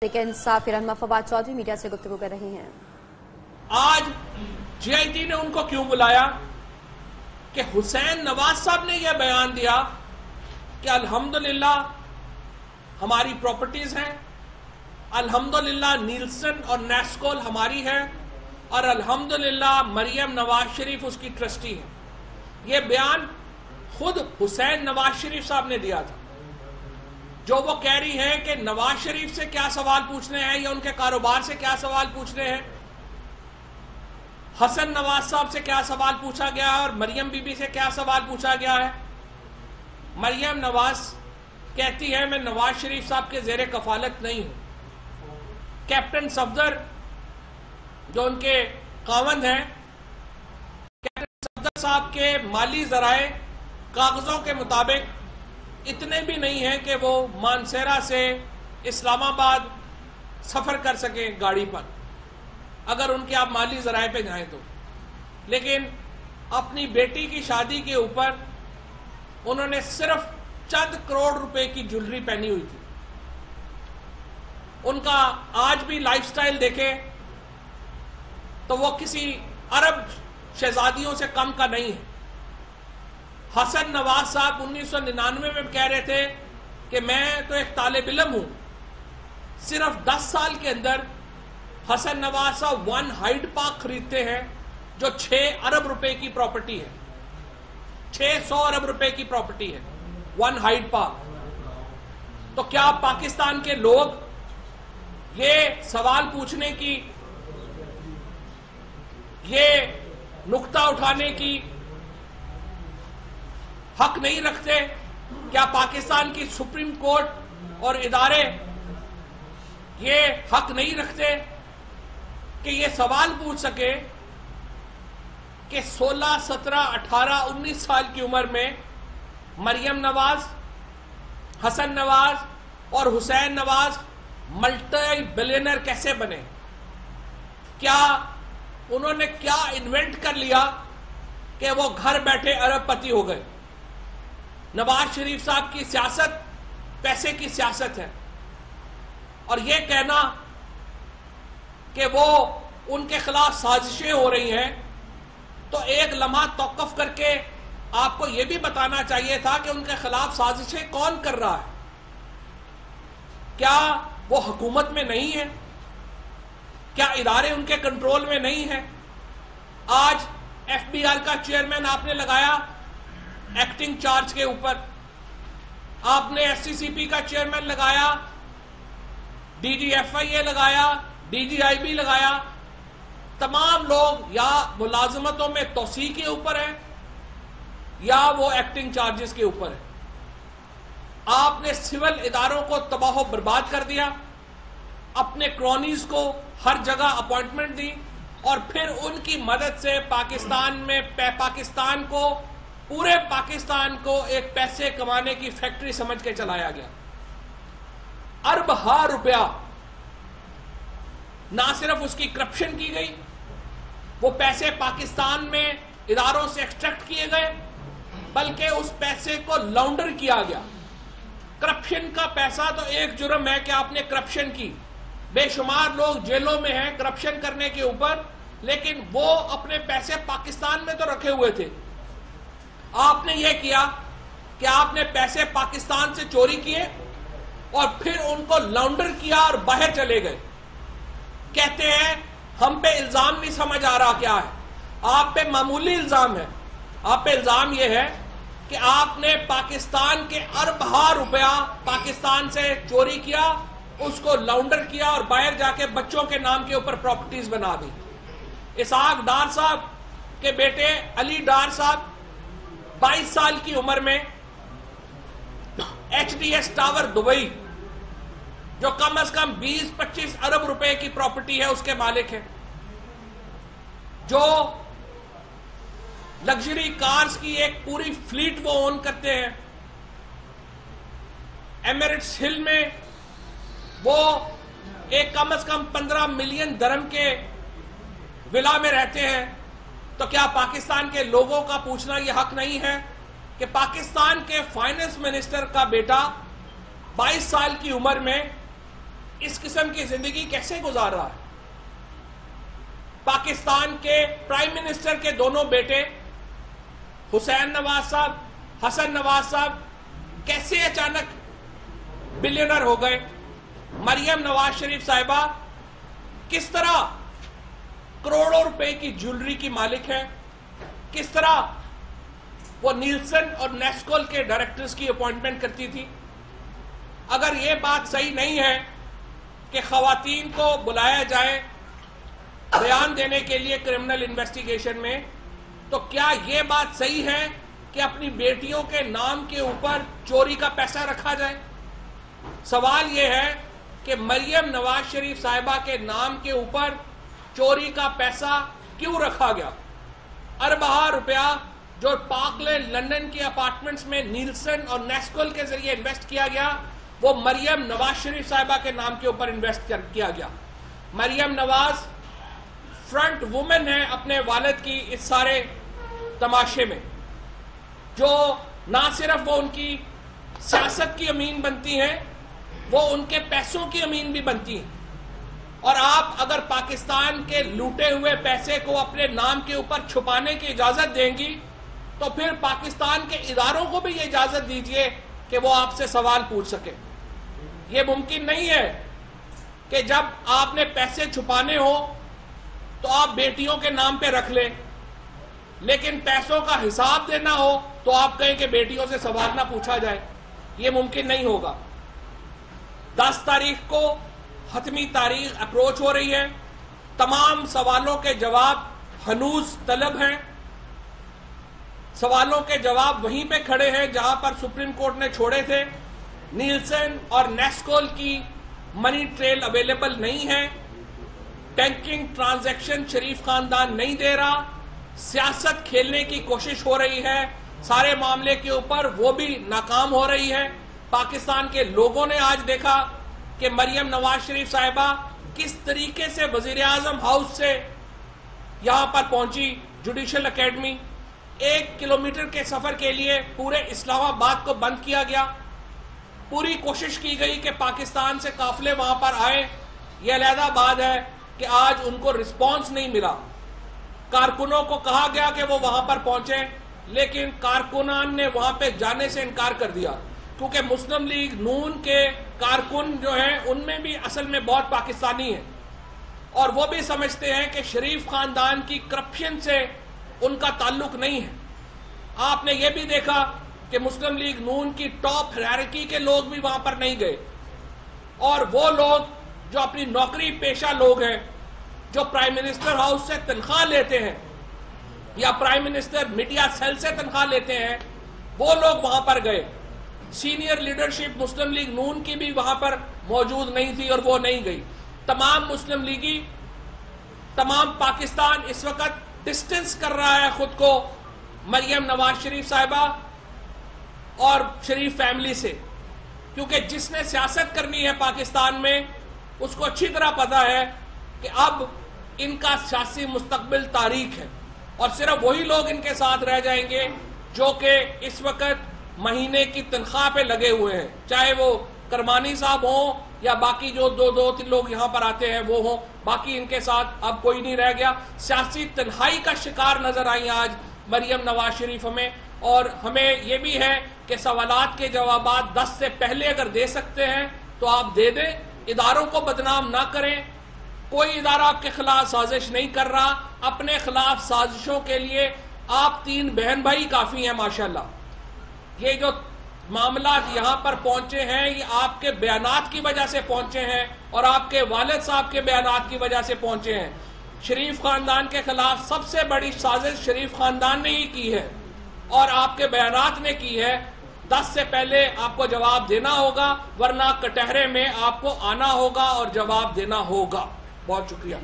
لیکن صافی رحمہ فواد چودھری میڈیا سے گفتگو کر رہی ہیں۔ آج جی آئی ٹی نے ان کو کیوں بلایا کہ حسین نواز صاحب نے یہ بیان دیا کہ الحمدللہ ہماری پراپرٹیز ہیں، الحمدللہ نیلسن اور نیسکول ہماری ہے، اور الحمدللہ مریم نواز شریف اس کی ٹرسٹی ہے۔ یہ بیان خود حسین نواز شریف صاحب نے دیا تھا، جو وہ کہہ رہی ہیں کہ نواز شریف سے کیا سوال پوچھنے ہیں یا ان کے کاروبار سے کیا سوال پوچھنے ہیں، حسن نواز صاحب سے کیا سوال پوچھا گیا ہے اور مریم بی بی سے کیا سوال پوچھا گیا ہے۔ مریم نواز کہتی ہے میں نواز شریف صاحب کے زیر کفالت نہیں ہوں۔ کیپٹن صفدر جو ان کے خاوند ہیں، کیپٹن صفدر صاحب کے مالی ذرائع کاغذوں کے مطابق اتنے بھی نہیں ہیں کہ وہ مانسیرا سے اسلام آباد سفر کر سکیں گاڑی پر، اگر ان کے آپ مالی ذرائع پہ جائیں تو۔ لیکن اپنی بیٹی کی شادی کے اوپر انہوں نے صرف چند کروڑ روپے کی جولری پہنی ہوئی تھی۔ ان کا آج بھی لائف سٹائل دیکھیں تو وہ کسی عرب شہزادیوں سے کم کا نہیں ہے۔ حسن نواز صاحب 1999 میں کہہ رہے تھے کہ میں تو ایک طالب علم ہوں، صرف 10 سال کے اندر حسن نواز صاحب 1 ہائیڈ پارک خریدتے ہیں جو 6 ارب روپے کی پراپرٹی ہے، 600 ارب روپے کی پراپرٹی ہے 1 ہائیڈ پارک۔ تو کیا پاکستان کے لوگ یہ سوال پوچھنے کی، یہ نقطہ اٹھانے کی حق نہیں رکھتے؟ کیا پاکستان کی سپریم کورٹ اور ادارے یہ حق نہیں رکھتے کہ یہ سوال پوچھ سکے کہ 16، 17، 18، 19 سال کی عمر میں مریم نواز، حسن نواز اور حسین نواز ملٹی بلینئر کیسے بنے؟ کیا انہوں نے کیا انوینٹ کر لیا کہ وہ گھر بیٹھے ارب پتی ہو گئے؟ نواز شریف صاحب کی سیاست پیسے کی سیاست ہے، اور یہ کہنا کہ وہ ان کے خلاف سازشیں ہو رہی ہیں، تو ایک لمحہ توقف کر کے آپ کو یہ بھی بتانا چاہیے تھا کہ ان کے خلاف سازشیں کون کر رہا ہے۔ کیا وہ حکومت میں نہیں ہے؟ کیا ادارے ان کے کنٹرول میں نہیں ہیں؟ آج ایف بی آر کا چیئرمین آپ نے لگایا ایکٹنگ چارج کے اوپر، آپ نے ایس سی سی پی کا چیئرمین لگایا، ڈی جی ایف آئی اے لگایا، ڈی جی آئی بی لگایا، تمام لوگ یا ملازمتوں میں توسیع کے اوپر ہیں یا وہ ایکٹنگ چارجز کے اوپر ہیں۔ آپ نے سول اداروں کو تباہ و برباد کر دیا، اپنے کرونیز کو ہر جگہ اپوائنٹمنٹ دی، اور پھر ان کی مدد سے پاکستان کو، پورے پاکستان کو ایک پیسے کمانے کی فیکٹری سمجھ کے چلایا گیا۔ ارب ہا روپیہ نہ صرف اس کی کرپشن کی گئی، وہ پیسے پاکستان میں اداروں سے ایکسٹریکٹ کیے گئے، بلکہ اس پیسے کو لانڈر کیا گیا۔ کرپشن کا پیسہ تو ایک جرم ہے کہ آپ نے کرپشن کی، بے شمار لوگ جیلوں میں ہیں کرپشن کرنے کے اوپر، لیکن وہ اپنے پیسے پاکستان میں تو رکھے ہوئے تھے۔ آپ نے یہ کیا کہ آپ نے پیسے پاکستان سے چوری کیے اور پھر ان کو لانڈر کیا اور باہر چلے گئے۔ کہتے ہیں ہم پہ الزام نہیں سمجھ آ رہا کیا ہے، آپ پہ معمولی الزام ہے۔ آپ پہ الزام یہ ہے کہ آپ نے پاکستان کے ارب ہا روپیہ پاکستان سے چوری کیا، اس کو لانڈر کیا اور باہر جا کے بچوں کے نام کے اوپر پراپرٹیز بنا دی۔ اسحاق ڈار صاحب کے بیٹے علی ڈار صاحب 22 سال کی عمر میں H D S tower Dubai, جو کم از کم 20-25 ارب روپے کی پراپرٹی ہے، اس کے مالک ہیں، جو لگژری کارز کی ایک پوری فلیٹ وہ اون کرتے ہیں۔ ایمریٹس ہل میں وہ ایک کم از کم 15 ملین درہم کے ولا میں رہتے ہیں۔ تو کیا پاکستان کے لوگوں کا پوچھنا یہ حق نہیں ہے کہ پاکستان کے فائنانس منسٹر کا بیٹا 22 سال کی عمر میں इस किस्म की जिंदगी कैसे गुजार रहा है? पाकिस्तान के प्राइम मिनिस्टर के दोनों बेटे हुसैन नवाज साहब, हसन नवाज साहब कैसे अचानक बिलियनर हो गए? मरियम नवाज शरीफ साहिबा किस तरह करोड़ों रुपए की ज्वेलरी की मालिक है? किस तरह वो नीलसन और नेस्कोल के डायरेक्टर्स की अपॉइंटमेंट करती थी? अगर ये बात सही नहीं है कि खवातीन को बुलाया जाए बयान देने के लिए क्रिमिनल इन्वेस्टिगेशन में, तो क्या ये बात सही है कि अपनी बेटियों के नाम के ऊपर चोरी का पैसा रखा जाए? सवाल ये है कि मरियम नवाज शरीफ साहिबा के नाम के ऊपर चोरी का पैसा क्यों रखा गया? अरबा रुपया जो पार्कलैंड लंदन के अपार्टमेंट्स में नीलसन और नेस्कोल के जरिए इन्वेस्ट किया गया, वो मरियम नवाज शरीफ साहिबा के नाम के ऊपर इन्वेस्ट किया गया। मरियम नवाज फ्रंट वुमेन है अपने वालिद की इस सारे तमाशे में, जो ना सिर्फ वो उनकी सियासत की अमीन बनती हैं, वो उनके पैसों की अमीन भी बनती हैं। और आप अगर पाकिस्तान के लूटे हुए पैसे को अपने नाम के ऊपर छुपाने की इजाजत देंगी, तो फिर पाकिस्तान के इदारों को भी ये इजाजत दीजिए कि वो आपसे सवाल पूछ सके। ये मुमकिन नहीं है कि जब आपने पैसे छुपाने हो तो आप बेटियों के नाम पे रख लें, लेकिन पैसों का हिसाब देना हो तो आप कहें कि बेटियों से सवाल ना पूछा जाए। ये मुमकिन नहीं होगा। 10 तारीख को हतमी तारीख अप्रोच हो रही है। तमाम सवालों के जवाब हनूज तलब हैं। सवालों के जवाब वहीं पे खड़े हैं जहां पर सुप्रीम कोर्ट ने छोड़े थे। नीलसन और नेस्कोल की मनी ट्रेल अवेलेबल नहीं है। बैंकिंग ट्रांजैक्शन शरीफ खानदान नहीं दे रहा। सियासत खेलने की कोशिश हो रही है सारे मामले के ऊपर, वो भी नाकाम हो रही है। पाकिस्तान के लोगों ने आज देखा कि मरियम नवाज शरीफ साहिबा किस तरीके से वजीर आजम हाउस से यहां पर पहुंची। जुडिशल एकेडमी 1 किलोमीटर के सफर के लिए पूरे इस्लामाबाद को बंद किया गया। पूरी कोशिश की गई कि पाकिस्तान से काफिले वहां पर आए। यह अलहदा बात है कि आज उनको रिस्पांस नहीं मिला। कारकुनों को कहा गया कि वो वहां पर पहुंचे, लेकिन कारकुनान ने वहां पे जाने से इनकार कर दिया, क्योंकि मुस्लिम लीग नून के कारकुन जो हैं उनमें भी असल में बहुत पाकिस्तानी हैं, और वो भी समझते हैं कि शरीफ खानदान की करप्शन से उनका ताल्लुक नहीं है। आपने ये भी देखा कि मुस्लिम लीग नून की टॉप हायरार्की के लोग भी वहां पर नहीं गए, और वो लोग जो अपनी नौकरी पेशा लोग हैं, जो प्राइम मिनिस्टर हाउस से तनख्वाह लेते हैं या प्राइम मिनिस्टर मीडिया सेल से तनख्वाह लेते हैं, वो लोग वहां पर गए। सीनियर लीडरशिप मुस्लिम लीग नून की भी वहां पर मौजूद नहीं थी और वो नहीं गई। तमाम मुस्लिम लीगी, तमाम पाकिस्तान इस वक्त डिस्टेंस कर रहा है खुद को मरियम नवाज शरीफ साहिबा और शरीफ फैमिली से, क्योंकि जिसने सियासत करनी है पाकिस्तान में उसको अच्छी तरह पता है कि अब इनका सियासी मुस्तकबिल तारीख है, और सिर्फ वही लोग इनके साथ रह जाएंगे जो कि इस वक्त महीने की तनख्वाह पे लगे हुए हैं, चाहे वो करमानी साहब हों या बाकी जो दो तीन लोग यहां पर आते हैं वो हों। बाकी इनके साथ अब कोई नहीं रह गया। सियासी तन्हाई का शिकार नजर आई आज मरियम नवाज शरीफ हमें, और हमें यह भी है कि सवालात के जवाबात 10 से पहले अगर दे सकते हैं तो आप दे दें। इदारों को बदनाम ना करें। कोई इदारा आपके खिलाफ साजिश नहीं कर रहा। अपने खिलाफ साजिशों के लिए आप 3 बहन भाई काफी हैं माशाल्लाह। ये जो मामला यहाँ पर पहुंचे हैं ये आपके बयानात की वजह से पहुंचे हैं, और आपके वालिद साहब के बयानात की वजह से पहुंचे हैं। शरीफ खानदान के खिलाफ सबसे बड़ी साजिश शरीफ खानदान ने ही की है और आपके बयानात ने की है। 10 से पहले आपको जवाब देना होगा, वरना कटहरे में आपको आना होगा और जवाब देना होगा। बहुत शुक्रिया।